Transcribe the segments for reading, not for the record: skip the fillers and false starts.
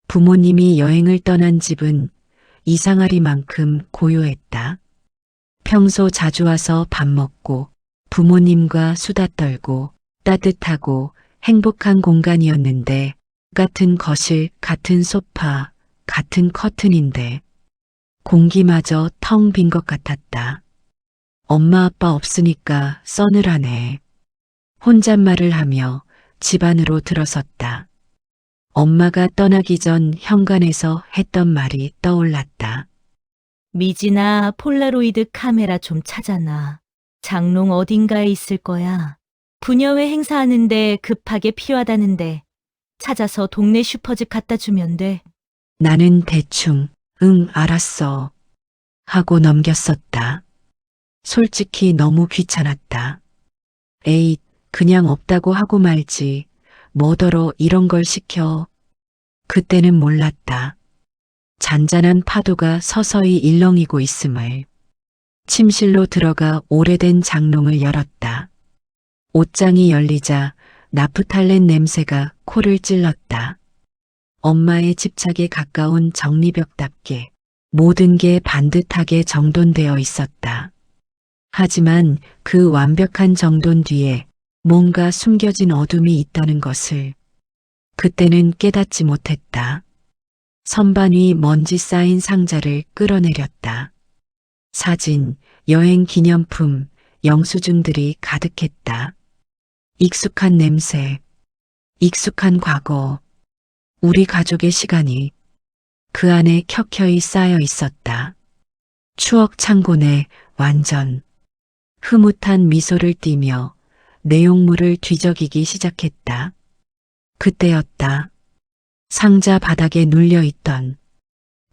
부모님이 여행을 떠난 집은 이상하리만큼 고요했다. 평소 자주 와서 밥 먹고 부모님과 수다 떨고 따뜻하고 행복한 공간이었는데 같은 거실, 같은 소파, 같은 커튼인데 공기마저 텅 빈 것 같았다. 엄마 아빠 없으니까 서늘하네. 혼잣말을 하며 집 안으로 들어섰다. 엄마가 떠나기 전 현관에서 했던 말이 떠올랐다. 미진아, 폴라로이드 카메라 좀 찾아놔. 장롱 어딘가에 있을 거야. 부녀회 행사하는데 급하게 필요하다는데 찾아서 동네 슈퍼집 갖다 주면 돼. 나는 대충 응 알았어 하고 넘겼었다. 솔직히 너무 귀찮았다. 에이 그냥 없다고 하고 말지 뭐더러 이런 걸 시켜. 그때는 몰랐다. 잔잔한 파도가 서서히 일렁이고 있음을. 침실로 들어가 오래된 장롱을 열었다. 옷장이 열리자 나프탈렌 냄새가 코를 찔렀다. 엄마의 집착에 가까운 정리벽답게 모든 게 반듯하게 정돈되어 있었다. 하지만 그 완벽한 정돈 뒤에 뭔가 숨겨진 어둠이 있다는 것을 그때는 깨닫지 못했다. 선반 위 먼지 쌓인 상자를 끌어내렸다. 사진, 여행 기념품, 영수증들이 가득했다. 익숙한 냄새, 익숙한 과거, 우리 가족의 시간이 그 안에 켜켜이 쌓여 있었다. 추억 창고내 완전 흐뭇한 미소를 띠며 내용물을 뒤적이기 시작했다. 그때였다. 상자 바닥에 눌려있던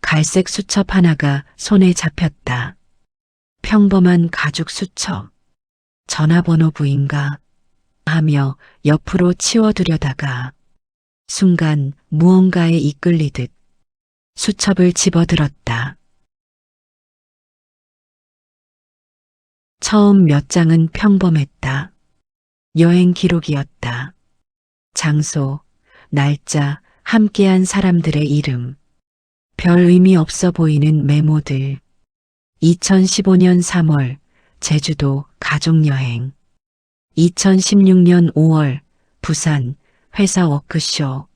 갈색 수첩 하나가 손에 잡혔다. 평범한 가죽 수첩. 전화번호 부인가 하며 옆으로 치워두려다가 순간 무언가에 이끌리듯 수첩을 집어들었다. 처음 몇 장은 평범했다. 여행 기록이었다. 장소, 날짜, 함께한 사람들의 이름, 별 의미 없어 보이는 메모들. 2015년 3월 제주도 가족여행, 2016년 5월 부산 회사 워크쇼.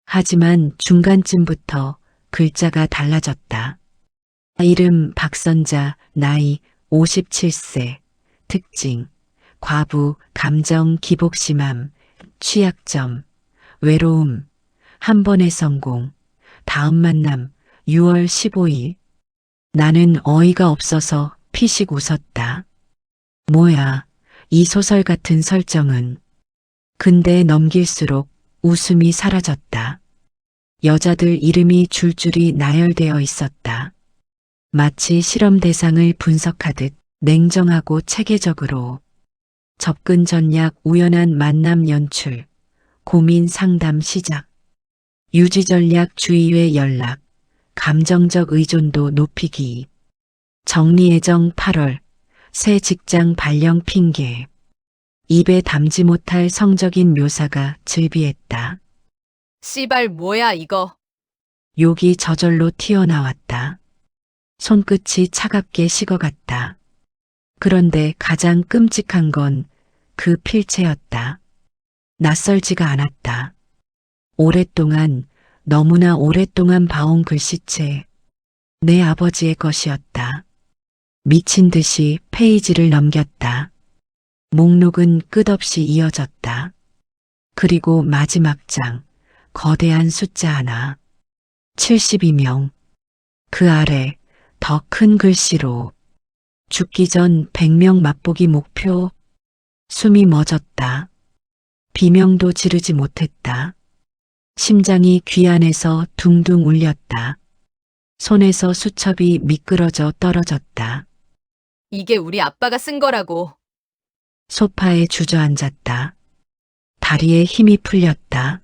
하지만 중간쯤부터 글자가 달라졌다. 이름 박선자, 나이 57세, 특징, 과부, 감정 기복심함, 취약점, 외로움, 한 번의 성공, 다음 만남 6월 15일. 나는 어이가 없어서 피식 웃었다. 뭐야, 이 소설 같은 설정은. 근데 넘길수록 웃음이 사라졌다. 여자들 이름이 줄줄이 나열되어 있었다. 마치 실험 대상을 분석하듯 냉정하고 체계적으로. 접근 전략, 우연한 만남 연출, 고민 상담 시작, 유지 전략, 주의회 연락, 감정적 의존도 높이기, 정리 애정 8월, 새 직장 발령 핑계. 입에 담지 못할 성적인 묘사가 즐비했다. 씨발 뭐야 이거. 욕이 저절로 튀어나왔다. 손끝이 차갑게 식어갔다. 그런데 가장 끔찍한 건 그 필체였다. 낯설지가 않았다. 오랫동안, 너무나 오랫동안 봐온 글씨체. 내 아버지의 것이었다. 미친 듯이 페이지를 넘겼다. 목록은 끝없이 이어졌다. 그리고 마지막 장, 거대한 숫자 하나. 72명. 그 아래 더 큰 글씨로 죽기 전 100명 맛보기 목표. 숨이 멎었다. 비명도 지르지 못했다. 심장이 귀 안에서 둥둥 울렸다. 손에서 수첩이 미끄러져 떨어졌다. 이게 우리 아빠가 쓴 거라고. 소파에 주저앉았다. 다리에 힘이 풀렸다.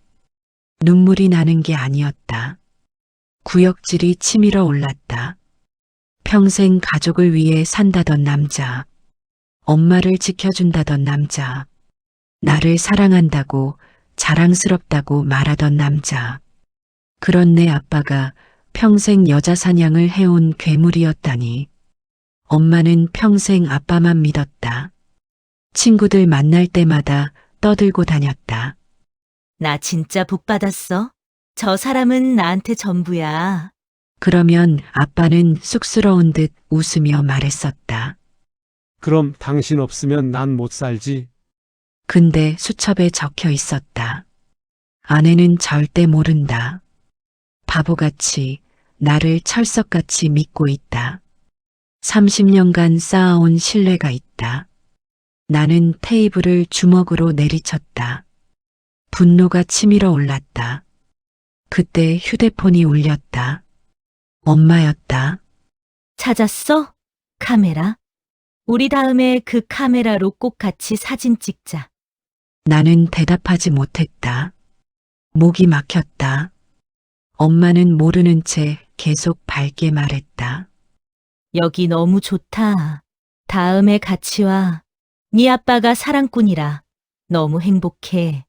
눈물이 나는 게 아니었다. 구역질이 치밀어 올랐다. 평생 가족을 위해 산다던 남자. 엄마를 지켜준다던 남자. 나를 사랑한다고 자랑스럽다고 말하던 남자. 그런 내 아빠가 평생 여자 사냥을 해온 괴물이었다니. 엄마는 평생 아빠만 믿었다. 친구들 만날 때마다 떠들고 다녔다. 나 진짜 복 받았어. 저 사람은 나한테 전부야. 그러면 아빠는 쑥스러운 듯 웃으며 말했었다. 그럼 당신 없으면 난 못 살지. 근데 수첩에 적혀 있었다. 아내는 절대 모른다. 바보같이 나를 철석같이 믿고 있다. 30년간 쌓아온 신뢰가 있다. 나는 테이블을 주먹으로 내리쳤다. 분노가 치밀어 올랐다. 그때 휴대폰이 울렸다. 엄마였다. 찾았어? 카메라? 우리 다음에 그 카메라로 꼭 같이 사진 찍자. 나는 대답하지 못했다. 목이 막혔다. 엄마는 모르는 채 계속 밝게 말했다. 여기 너무 좋다. 다음에 같이 와. 네 아빠가 사랑꾼이라. 너무 행복해.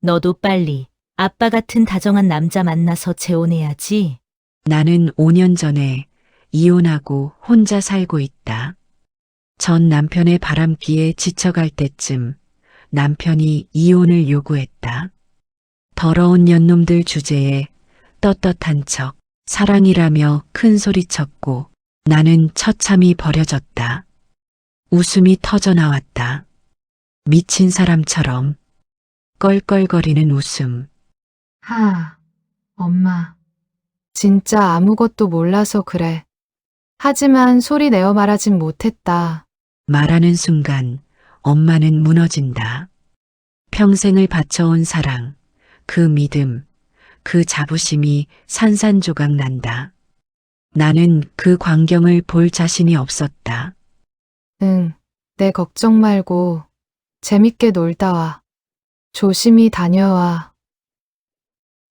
너도 빨리 아빠 같은 다정한 남자 만나서 재혼해야지. 나는 5년 전에 이혼하고 혼자 살고 있다. 전 남편의 바람기에 지쳐갈 때쯤 남편이 이혼을 요구했다. 더러운 년놈들 주제에 떳떳한 척 사랑이라며 큰 소리쳤고 나는 처참히 버려졌다. 웃음이 터져 나왔다. 미친 사람처럼 껄껄거리는 웃음. 엄마. 진짜 아무것도 몰라서 그래. 하지만 소리 내어 말하진 못했다. 말하는 순간 엄마는 무너진다. 평생을 바쳐온 사랑, 그 믿음, 그 자부심이 산산조각 난다. 나는 그 광경을 볼 자신이 없었다. 응, 내 걱정 말고 재밌게 놀다 와. 조심히 다녀와.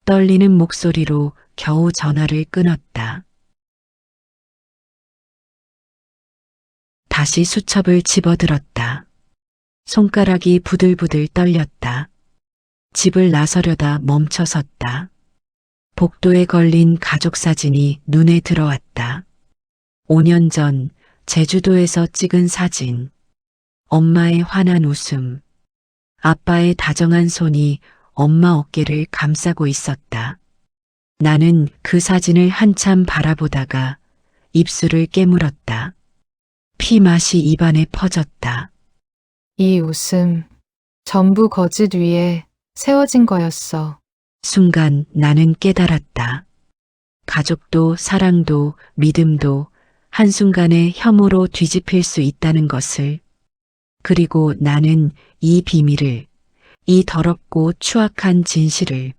떨리는 목소리로 겨우 전화를 끊었다. 다시 수첩을 집어들었다. 손가락이 부들부들 떨렸다. 집을 나서려다 멈춰섰다. 복도에 걸린 가족 사진이 눈에 들어왔다. 5년 전 제주도에서 찍은 사진. 엄마의 환한 웃음. 아빠의 다정한 손이 엄마 어깨를 감싸고 있었다. 나는 그 사진을 한참 바라보다가 입술을 깨물었다. 피 맛이 입안에 퍼졌다. 이 웃음, 전부 거짓 위에 세워진 거였어. 순간 나는 깨달았다. 가족도 사랑도 믿음도 한순간에 혐오로 뒤집힐 수 있다는 것을. 그리고 나는 이 비밀을, 이 더럽고 추악한 진실을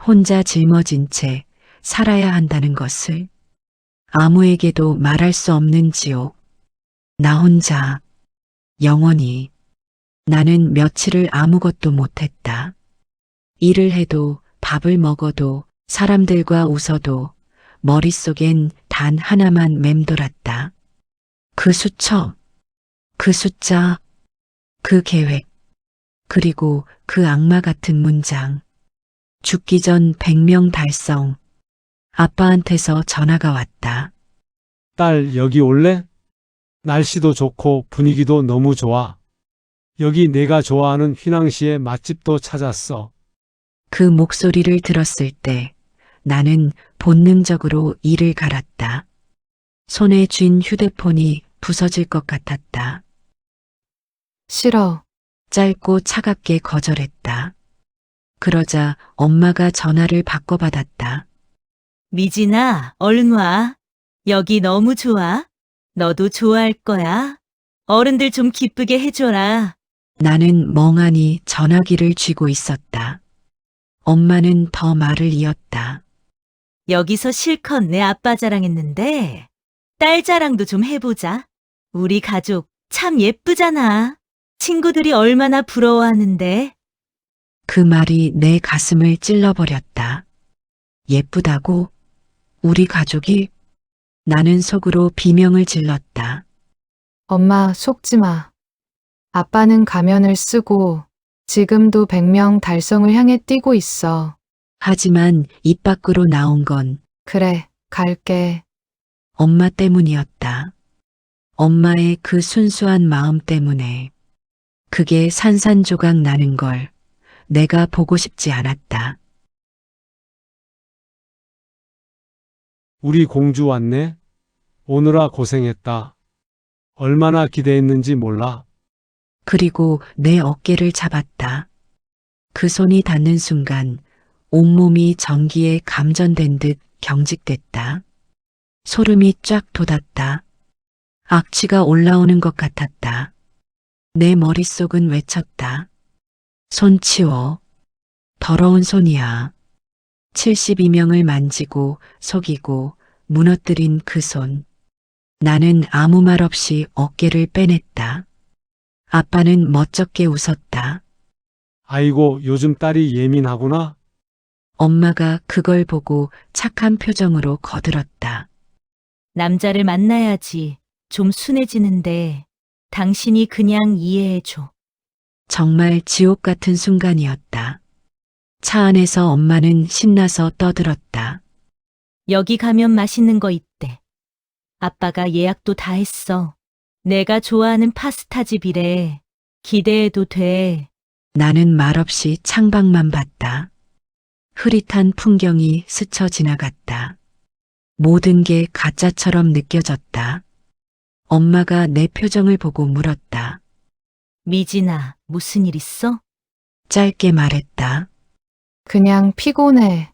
혼자 짊어진 채 살아야 한다는 것을. 아무에게도 말할 수 없는 지옥. 나 혼자, 영원히. 나는 며칠을 아무것도 못했다. 일을 해도 밥을 먹어도 사람들과 웃어도 머릿속엔 단 하나만 맴돌았다. 그 수첩, 그 숫자, 그 계획, 그리고 그 악마 같은 문장. 죽기 전 100명 달성. 아빠한테서 전화가 왔다. 딸, 여기 올래? 날씨도 좋고 분위기도 너무 좋아. 여기 내가 좋아하는 휘낭시에 맛집도 찾았어. 그 목소리를 들었을 때 나는 본능적으로 이를 갈았다. 손에 쥔 휴대폰이 부서질 것 같았다. 싫어. 짧고 차갑게 거절했다. 그러자 엄마가 전화를 바꿔받았다. 미진아, 얼른 와. 여기 너무 좋아. 너도 좋아할 거야. 어른들 좀 기쁘게 해줘라. 나는 멍하니 전화기를 쥐고 있었다. 엄마는 더 말을 이었다. 여기서 실컷 내 아빠 자랑했는데 딸 자랑도 좀 해보자. 우리 가족 참 예쁘잖아. 친구들이 얼마나 부러워하는데. 그 말이 내 가슴을 찔러버렸다. 예쁘다고? 우리 가족이? 나는 속으로 비명을 질렀다. 엄마 속지 마. 아빠는 가면을 쓰고 지금도 100명 달성을 향해 뛰고 있어. 하지만 입 밖으로 나온 건 그래, 갈게. 엄마 때문이었다. 엄마의 그 순수한 마음 때문에 그게 산산조각 나는 걸 내가 보고 싶지 않았다. 우리 공주 왔네? 오느라 고생했다. 얼마나 기대했는지 몰라. 그리고 내 어깨를 잡았다. 그 손이 닿는 순간 온몸이 전기에 감전된 듯 경직됐다. 소름이 쫙 돋았다. 악취가 올라오는 것 같았다. 내 머릿속은 외쳤다. 손 치워. 더러운 손이야. 72명을 만지고 속이고 무너뜨린 그 손. 나는 아무 말 없이 어깨를 빼냈다. 아빠는 멋쩍게 웃었다. 아이고, 요즘 딸이 예민하구나. 엄마가 그걸 보고 착한 표정으로 거들었다. 남자를 만나야지 좀 순해지는데 당신이 그냥 이해해줘. 정말 지옥 같은 순간이었다. 차 안에서 엄마는 신나서 떠들었다. 여기 가면 맛있는 거 있대. 아빠가 예약도 다 했어. 내가 좋아하는 파스타집이래. 기대해도 돼. 나는 말없이 창밖만 봤다. 흐릿한 풍경이 스쳐 지나갔다. 모든 게 가짜처럼 느껴졌다. 엄마가 내 표정을 보고 물었다. 미진아, 무슨 일 있어? 짧게 말했다. 그냥 피곤해.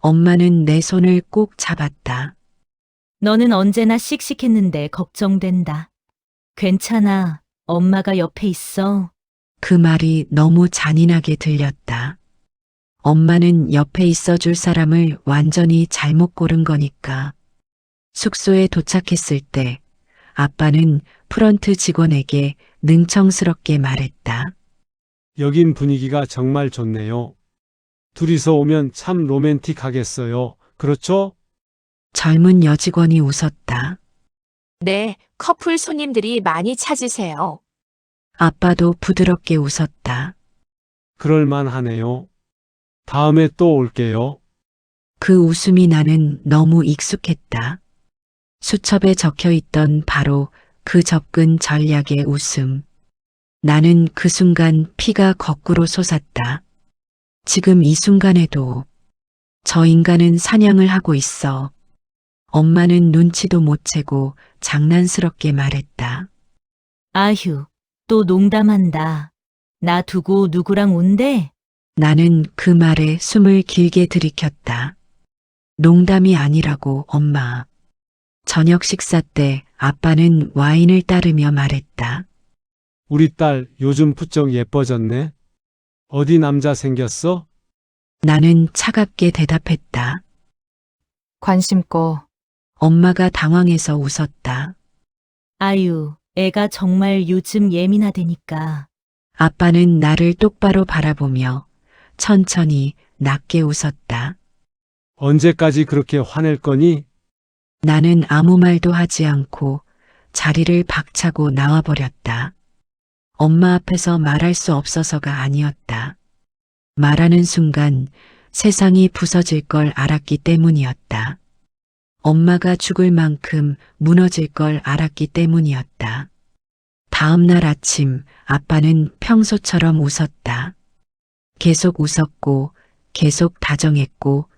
엄마는 내 손을 꼭 잡았다. 너는 언제나 씩씩했는데 걱정된다. 괜찮아. 엄마가 옆에 있어. 그 말이 너무 잔인하게 들렸다. 엄마는 옆에 있어줄 사람을 완전히 잘못 고른 거니까. 숙소에 도착했을 때 아빠는 프런트 직원에게 능청스럽게 말했다. 여긴 분위기가 정말 좋네요. 둘이서 오면 참 로맨틱하겠어요. 그렇죠? 젊은 여직원이 웃었다. 네, 커플 손님들이 많이 찾으세요. 아빠도 부드럽게 웃었다. 그럴만하네요. 다음에 또 올게요. 그 웃음이 나는 너무 익숙했다. 수첩에 적혀 있던 바로 그 접근 전략의 웃음. 나는 그 순간 피가 거꾸로 솟았다. 지금 이 순간에도 저 인간은 사냥을 하고 있어. 엄마는 눈치도 못 채고 장난스럽게 말했다. 아휴, 또 농담한다. 나 두고 누구랑 온대? 나는 그 말에 숨을 길게 들이켰다. 농담이 아니라고, 엄마. 저녁 식사 때 아빠는 와인을 따르며 말했다. 우리 딸 요즘 부쩍 예뻐졌네. 어디 남자 생겼어? 나는 차갑게 대답했다. 관심 꺼. 엄마가 당황해서 웃었다. 아유, 애가 정말 요즘 예민하다니까. 아빠는 나를 똑바로 바라보며 천천히 낮게 웃었다. 언제까지 그렇게 화낼 거니? 나는 아무 말도 하지 않고 자리를 박차고 나와버렸다. 엄마 앞에서 말할 수 없어서가 아니었다. 말하는 순간 세상이 부서질 걸 알았기 때문이었다. 엄마가 죽을 만큼 무너질 걸 알았기 때문이었다. 다음 날 아침 아빠는 평소처럼 웃었다. 계속 웃었고, 계속 다정했고,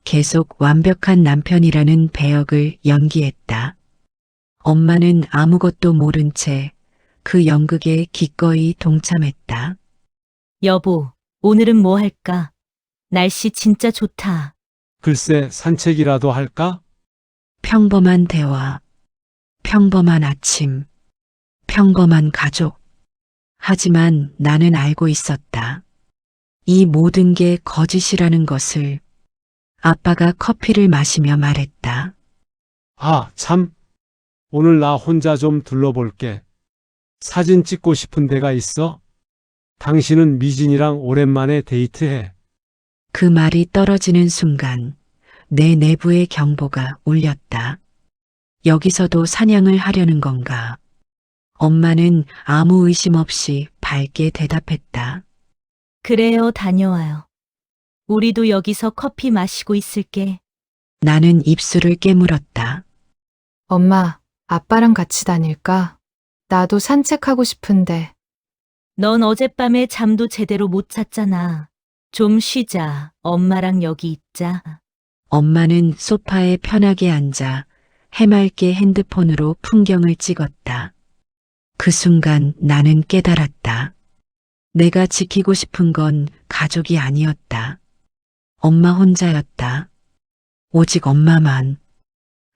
계속 완벽한 남편이라는 배역을 연기했다. 엄마는 아무것도 모른 채 그 연극에 기꺼이 동참했다. 여보, 오늘은 뭐 할까? 날씨 진짜 좋다. 글쎄, 산책이라도 할까? 평범한 대화, 평범한 아침, 평범한 가족. 하지만 나는 알고 있었다. 이 모든 게 거짓이라는 것을. 아빠가 커피를 마시며 말했다. 아, 참. 오늘 나 혼자 좀 둘러볼게. 사진 찍고 싶은 데가 있어? 당신은 미진이랑 오랜만에 데이트해. 그 말이 떨어지는 순간 내 내부의 경보가 울렸다. 여기서도 사냥을 하려는 건가? 엄마는 아무 의심 없이 밝게 대답했다. 그래요, 다녀와요. 우리도 여기서 커피 마시고 있을게. 나는 입술을 깨물었다. 엄마, 아빠랑 같이 다닐까? 나도 산책하고 싶은데. 넌 어젯밤에 잠도 제대로 못 잤잖아. 좀 쉬자. 엄마랑 여기 있자. 엄마는 소파에 편하게 앉아 해맑게 핸드폰으로 풍경을 찍었다. 그 순간 나는 깨달았다. 내가 지키고 싶은 건 가족이 아니었다. 엄마 혼자였다. 오직 엄마만.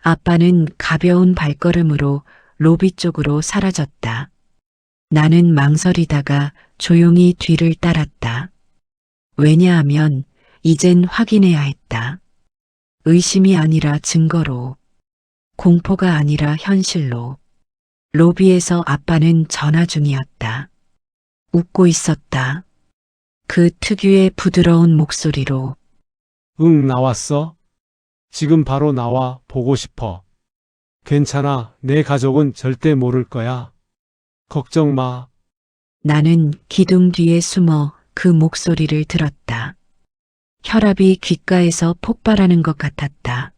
아빠는 가벼운 발걸음으로 로비 쪽으로 사라졌다. 나는 망설이다가 조용히 뒤를 따랐다. 왜냐하면 이젠 확인해야 했다. 의심이 아니라 증거로, 공포가 아니라 현실로. 로비에서 아빠는 전화 중이었다. 웃고 있었다. 그 특유의 부드러운 목소리로. 응, 나왔어. 지금 바로 나와, 보고 싶어. 괜찮아, 내 가족은 절대 모를 거야. 걱정 마. 나는 기둥 뒤에 숨어 그 목소리를 들었다. 혈압이 귓가에서 폭발하는 것 같았다.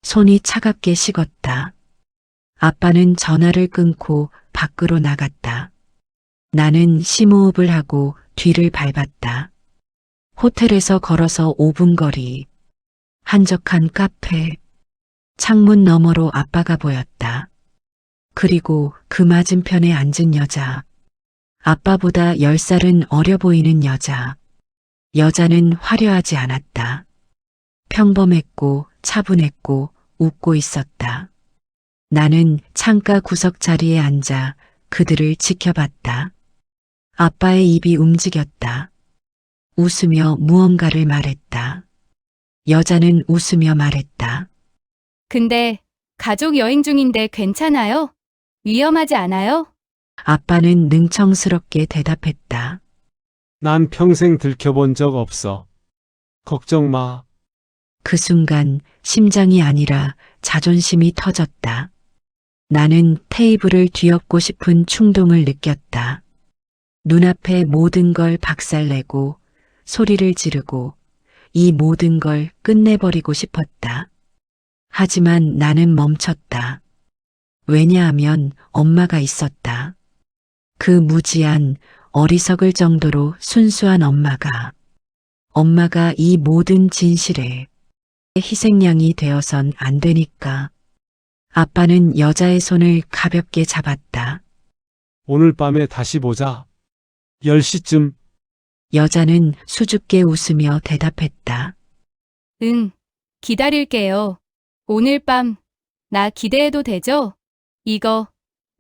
손이 차갑게 식었다. 아빠는 전화를 끊고 밖으로 나갔다. 나는 심호흡을 하고 뒤를 밟았다. 호텔에서 걸어서 5분 거리. 한적한 카페. 창문 너머로 아빠가 보였다. 그리고 그 맞은편에 앉은 여자. 아빠보다 10살은 어려 보이는 여자. 여자는 화려하지 않았다. 평범했고 차분했고 웃고 있었다. 나는 창가 구석 자리에 앉아 그들을 지켜봤다. 아빠의 입이 움직였다. 웃으며 무언가를 말했다. 여자는 웃으며 말했다. 근데 가족 여행 중인데 괜찮아요? 위험하지 않아요? 아빠는 능청스럽게 대답했다. 난 평생 들켜본 적 없어. 걱정 마. 그 순간 심장이 아니라 자존심이 터졌다. 나는 테이블을 뒤엎고 싶은 충동을 느꼈다. 눈앞의 모든 걸 박살내고 소리를 지르고 이 모든 걸 끝내버리고 싶었다. 하지만 나는 멈췄다. 왜냐하면 엄마가 있었다. 그 무지한 어리석을 정도로 순수한 엄마가 이 모든 진실에 희생양이 되어선 안 되니까. 아빠는 여자의 손을 가볍게 잡았다. 오늘 밤에 다시 보자. 10시쯤. 여자는 수줍게 웃으며 대답했다. 응, 기다릴게요. 오늘 밤, 나 기대해도 되죠? 이거,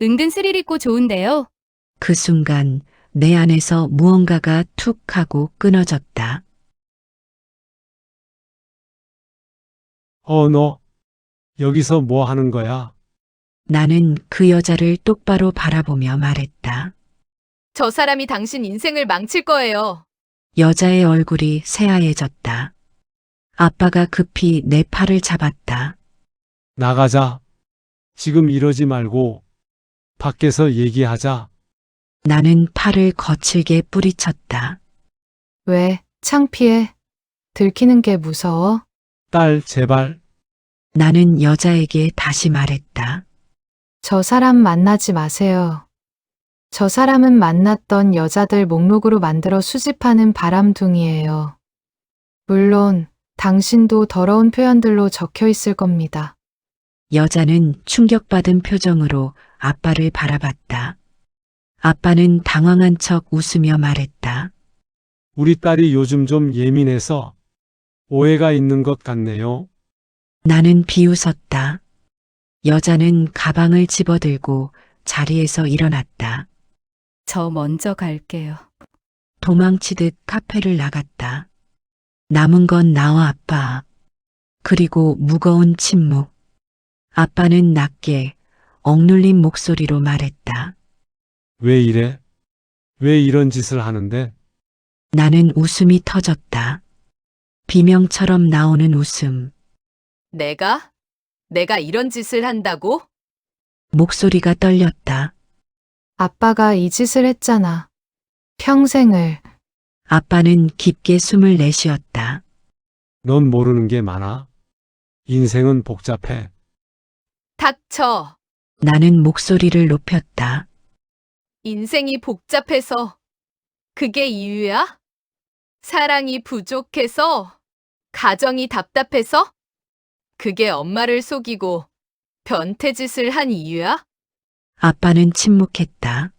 은근 스릴 있고 좋은데요? 그 순간 내 안에서 무언가가 툭 하고 끊어졌다. 너, 여기서 뭐 하는 거야? 나는 그 여자를 똑바로 바라보며 말했다. 저 사람이 당신 인생을 망칠 거예요. 여자의 얼굴이 새하얘졌다. 아빠가 급히 내 팔을 잡았다. 나가자. 지금 이러지 말고, 밖에서 얘기하자. 나는 팔을 거칠게 뿌리쳤다. 왜, 창피해? 들키는 게 무서워? 딸, 제발. 나는 여자에게 다시 말했다. 저 사람 만나지 마세요. 저 사람은 만났던 여자들 목록으로 만들어 수집하는 바람둥이에요. 물론, 당신도 더러운 표현들로 적혀 있을 겁니다. 여자는 충격받은 표정으로 아빠를 바라봤다. 아빠는 당황한 척 웃으며 말했다. 우리 딸이 요즘 좀 예민해서 오해가 있는 것 같네요. 나는 비웃었다. 여자는 가방을 집어들고 자리에서 일어났다. 저 먼저 갈게요. 도망치듯 카페를 나갔다. 남은 건 나와 아빠. 그리고 무거운 침묵. 아빠는 낮게 억눌린 목소리로 말했다. 왜 이래? 왜 이런 짓을 하는데? 나는 웃음이 터졌다. 비명처럼 나오는 웃음. 내가? 내가 이런 짓을 한다고? 목소리가 떨렸다. 아빠가 이 짓을 했잖아. 평생을. 아빠는 깊게 숨을 내쉬었다. 넌 모르는 게 많아. 인생은 복잡해. 닥쳐. 나는 목소리를 높였다. 인생이 복잡해서 그게 이유야? 사랑이 부족해서? 가정이 답답해서? 그게 엄마를 속이고 변태짓을 한 이유야? 아빠는 침묵했다.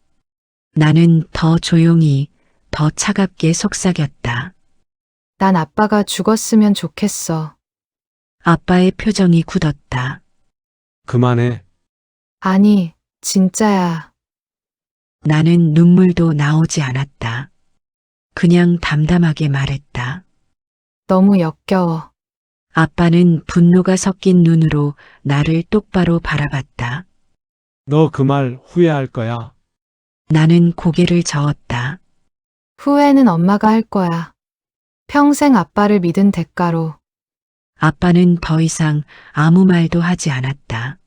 나는 더 조용히, 더 차갑게 속삭였다. 난 아빠가 죽었으면 좋겠어. 아빠의 표정이 굳었다. 그만해. 아니, 진짜야. 나는 눈물도 나오지 않았다. 그냥 담담하게 말했다. 너무 역겨워. 아빠는 분노가 섞인 눈으로 나를 똑바로 바라봤다. 너 그 말 후회할 거야. 나는 고개를 저었다. 후회는 엄마가 할 거야. 평생 아빠를 믿은 대가로. 아빠는 더 이상 아무 말도 하지 않았다.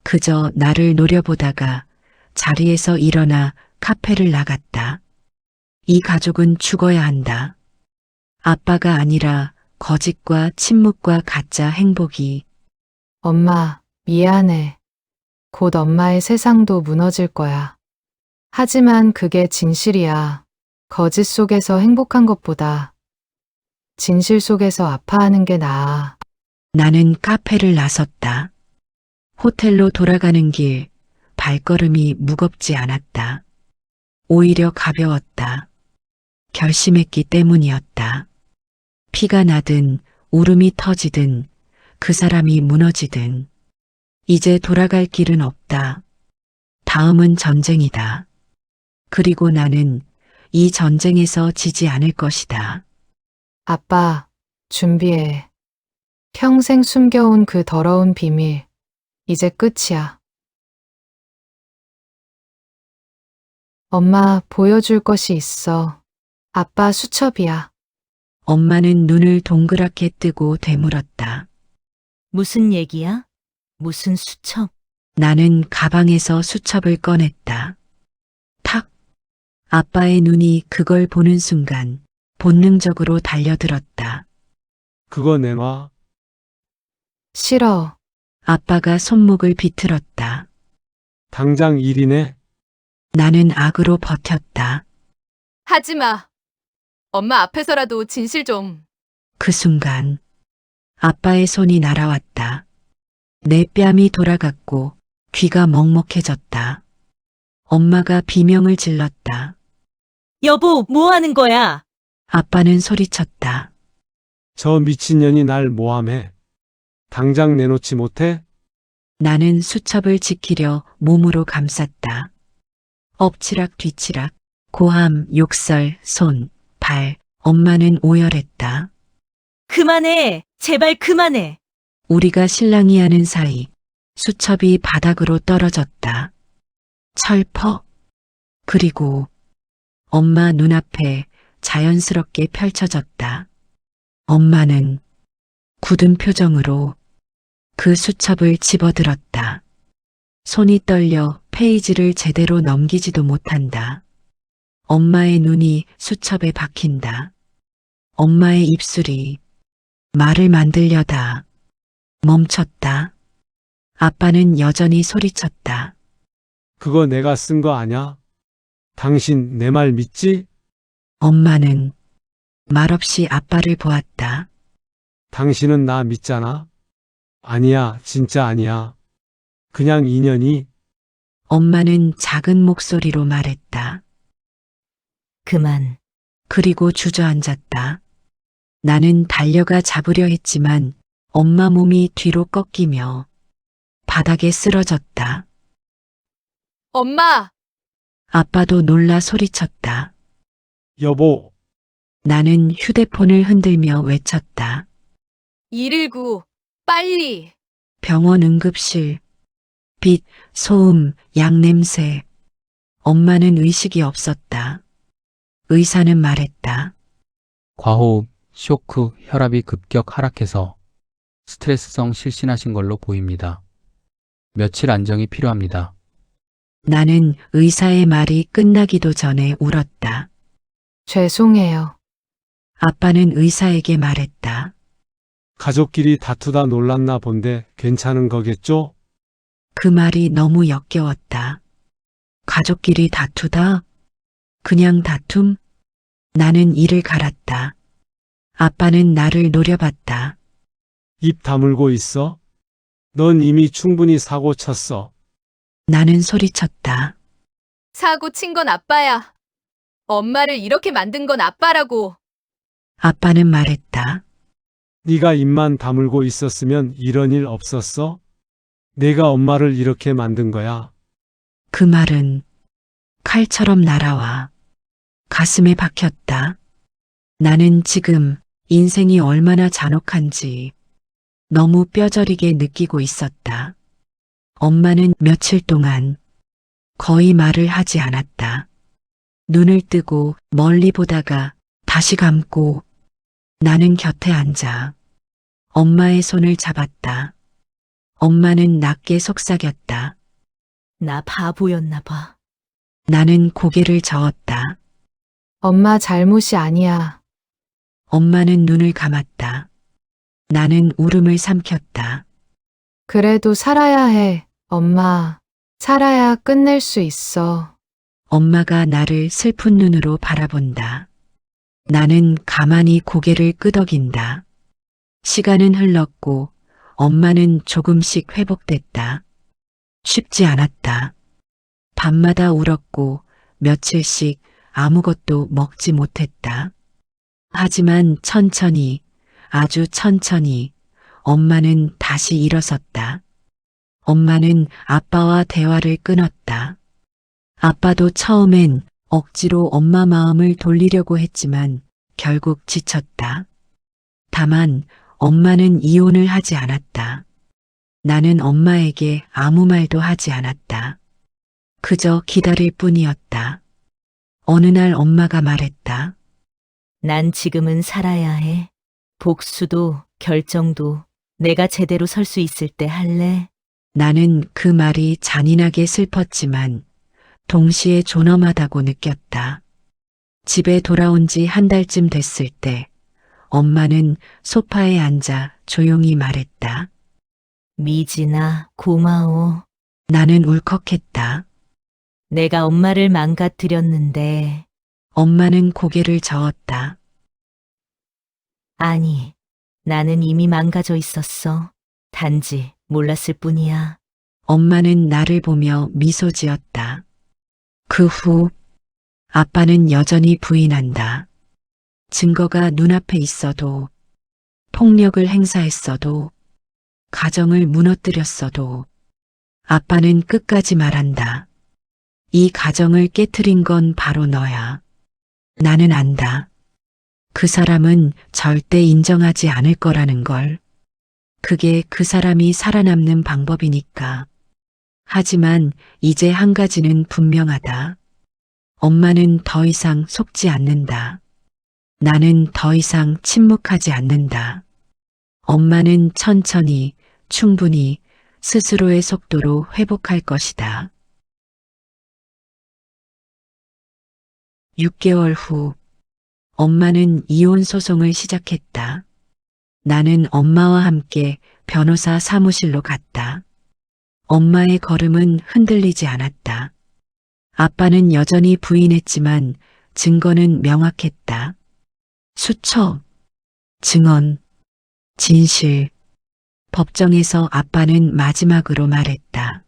그저 나를 노려보다가 자리에서 일어나 카페를 나갔다. 이 가족은 죽어야 한다. 아빠가 아니라 거짓과 침묵과 가짜 행복이. 엄마, 미안해. 곧 엄마의 세상도 무너질 거야. 하지만 그게 진실이야. 거짓 속에서 행복한 것보다 진실 속에서 아파하는 게 나아. 나는 카페를 나섰다. 호텔로 돌아가는 길, 발걸음이 무겁지 않았다. 오히려 가벼웠다. 결심했기 때문이었다. 피가 나든 울음이 터지든 그 사람이 무너지든 이제 돌아갈 길은 없다. 다음은 전쟁이다. 그리고 나는 이 전쟁에서 지지 않을 것이다. 아빠, 준비해. 평생 숨겨온 그 더러운 비밀, 이제 끝이야. 엄마, 보여줄 것이 있어. 아빠 수첩이야. 엄마는 눈을 동그랗게 뜨고 되물었다. 무슨 얘기야? 무슨 수첩? 나는 가방에서 수첩을 꺼냈다. 탁! 아빠의 눈이 그걸 보는 순간 본능적으로 달려들었다. 그거 내놔. 싫어. 아빠가 손목을 비틀었다. 당장 일이네. 나는 악으로 버텼다. 하지 마. 엄마 앞에서라도 진실 좀. 그 순간 아빠의 손이 날아왔다. 내 뺨이 돌아갔고 귀가 먹먹해졌다. 엄마가 비명을 질렀다. 여보, 뭐 하는 거야? 아빠는 소리쳤다. 저 미친년이 날 모함해. 당장 내놓지 못해? 나는 수첩을 지키려 몸으로 감쌌다. 엎치락 뒤치락, 고함, 욕설, 손, 발, 엄마는 오열했다. 그만해! 제발 그만해! 우리가 실랑이 하는 사이 수첩이 바닥으로 떨어졌다. 철퍽. 그리고 엄마 눈앞에 자연스럽게 펼쳐졌다. 엄마는 굳은 표정으로 그 수첩을 집어들었다. 손이 떨려 페이지를 제대로 넘기지도 못한다. 엄마의 눈이 수첩에 박힌다. 엄마의 입술이 말을 만들려다 멈췄다. 아빠는 여전히 소리쳤다. 그거 내가 쓴 거 아냐? 당신 내 말 믿지? 엄마는 말없이 아빠를 보았다. 당신은 나 믿잖아? 아니야, 진짜 아니야. 그냥 인연이. 엄마는 작은 목소리로 말했다. 그만. 그리고 주저앉았다. 나는 달려가 잡으려 했지만 엄마 몸이 뒤로 꺾이며 바닥에 쓰러졌다. 엄마! 아빠도 놀라 소리쳤다. 여보, 나는 휴대폰을 흔들며 외쳤다. 119, 빨리! 병원 응급실. 빛, 소음, 양냄새. 엄마는 의식이 없었다. 의사는 말했다. 과호흡, 쇼크, 혈압이 급격 하락해서 스트레스성 실신하신 걸로 보입니다. 며칠 안정이 필요합니다. 나는 의사의 말이 끝나기도 전에 울었다. 죄송해요. 아빠는 의사에게 말했다. 가족끼리 다투다 놀랐나 본데 괜찮은 거겠죠? 그 말이 너무 역겨웠다. 가족끼리 다투다? 그냥 다툼? 나는 이를 갈았다. 아빠는 나를 노려봤다. 입 다물고 있어? 넌 이미 충분히 사고 쳤어. 나는 소리쳤다. 사고 친 건 아빠야. 엄마를 이렇게 만든 건 아빠라고. 아빠는 말했다. 네가 입만 다물고 있었으면 이런 일 없었어? 내가 엄마를 이렇게 만든 거야. 그 말은 칼처럼 날아와 가슴에 박혔다. 나는 지금 인생이 얼마나 잔혹한지 너무 뼈저리게 느끼고 있었다. 엄마는 며칠 동안 거의 말을 하지 않았다. 눈을 뜨고 멀리 보다가 다시 감고 나는 곁에 앉아 엄마의 손을 잡았다. 엄마는 낮게 속삭였다. 나 바보였나 봐. 나는 고개를 저었다. 엄마 잘못이 아니야. 엄마는 눈을 감았다. 나는 울음을 삼켰다. 그래도 살아야 해. 엄마. 살아야 끝낼 수 있어. 엄마가 나를 슬픈 눈으로 바라본다. 나는 가만히 고개를 끄덕인다. 시간은 흘렀고 엄마는 조금씩 회복됐다. 쉽지 않았다. 밤마다 울었고 며칠씩 아무것도 먹지 못했다. 하지만 천천히, 아주 천천히 엄마는 다시 일어섰다. 엄마는 아빠와 대화를 끊었다. 아빠도 처음엔 억지로 엄마 마음을 돌리려고 했지만 결국 지쳤다. 다만 엄마는 이혼을 하지 않았다. 나는 엄마에게 아무 말도 하지 않았다. 그저 기다릴 뿐이었다. 어느 날 엄마가 말했다. 난 지금은 살아야 해. 복수도 결정도 내가 제대로 설 수 있을 때 할래. 나는 그 말이 잔인하게 슬펐지만 동시에 존엄하다고 느꼈다. 집에 돌아온 지 한 달쯤 됐을 때 엄마는 소파에 앉아 조용히 말했다. 미진아, 고마워. 나는 울컥했다. 내가 엄마를 망가뜨렸는데. 엄마는 고개를 저었다. 아니, 나는 이미 망가져 있었어. 단지 몰랐을 뿐이야. 엄마는 나를 보며 미소 지었다. 그 후 아빠는 여전히 부인한다. 증거가 눈앞에 있어도, 폭력을 행사했어도, 가정을 무너뜨렸어도 아빠는 끝까지 말한다. 이 가정을 깨트린 건 바로 너야. 나는 안다. 그 사람은 절대 인정하지 않을 거라는 걸. 그게 그 사람이 살아남는 방법이니까. 하지만 이제 한 가지는 분명하다. 엄마는 더 이상 속지 않는다. 나는 더 이상 침묵하지 않는다. 엄마는 천천히, 충분히 스스로의 속도로 회복할 것이다. 6개월 후, 엄마는 이혼 소송을 시작했다. 나는 엄마와 함께 변호사 사무실로 갔다. 엄마의 걸음은 흔들리지 않았다. 아빠는 여전히 부인했지만 증거는 명확했다. 수첩, 증언, 진실. 법정에서 아빠는 마지막으로 말했다.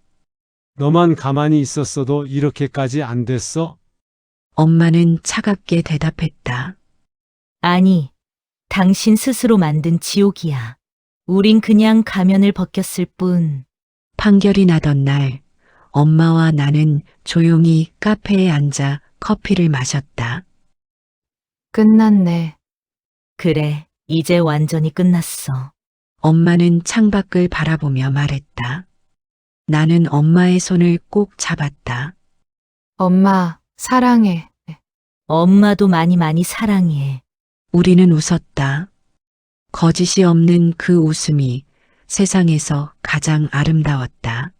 너만 가만히 있었어도 이렇게까지 안 됐어? 엄마는 차갑게 대답했다. 아니, 당신 스스로 만든 지옥이야. 우린 그냥 가면을 벗겼을 뿐. 판결이 나던 날, 엄마와 나는 조용히 카페에 앉아 커피를 마셨다. 끝났네. 그래, 이제 완전히 끝났어. 엄마는 창밖을 바라보며 말했다. 나는 엄마의 손을 꼭 잡았다. 엄마, 사랑해. 엄마도 많이 사랑해. 우리는 웃었다. 거짓이 없는 그 웃음이 세상에서 가장 아름다웠다.